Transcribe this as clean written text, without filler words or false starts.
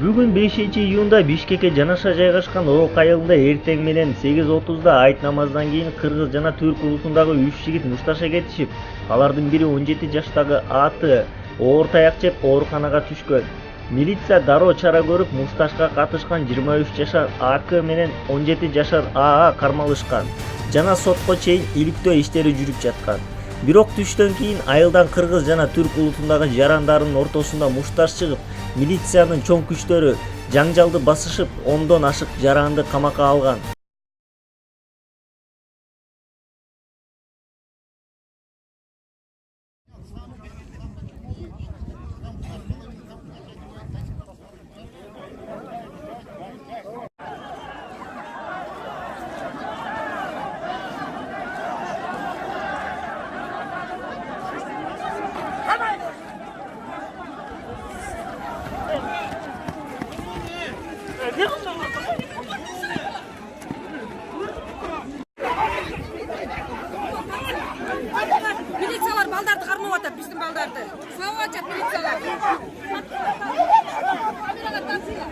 Бүгүн 5-июнда Бишкекке жанаша жайгашкан Орок айылында эртең менен 8:30 айт намаздан кийин кыргыз жана түрк улусундагы 3 жигит мушташка кетишип, алардын бири 17 жаштагы АТ оор таяк жеп ооруканага түшкөн. Милиция дароо чара көрүп, мушташка катышкан 23 жашар АК менен 17 жашар АА кармалышкан жана сотко чейин иликтөө иштери жүрүп жаткан. Бирок түштөн кийин айылдан кыргыз жана түрк улусундагы жарандардын ортосунда мушташ чыгып, милициянын чоң күчтөрү жаңжалды басышып, 10дон ашык жаранды камакка алган. Милициялар балдарды кармап атат, биздин балдарды. Сабап атат милициялар. Камерага тартыңдар.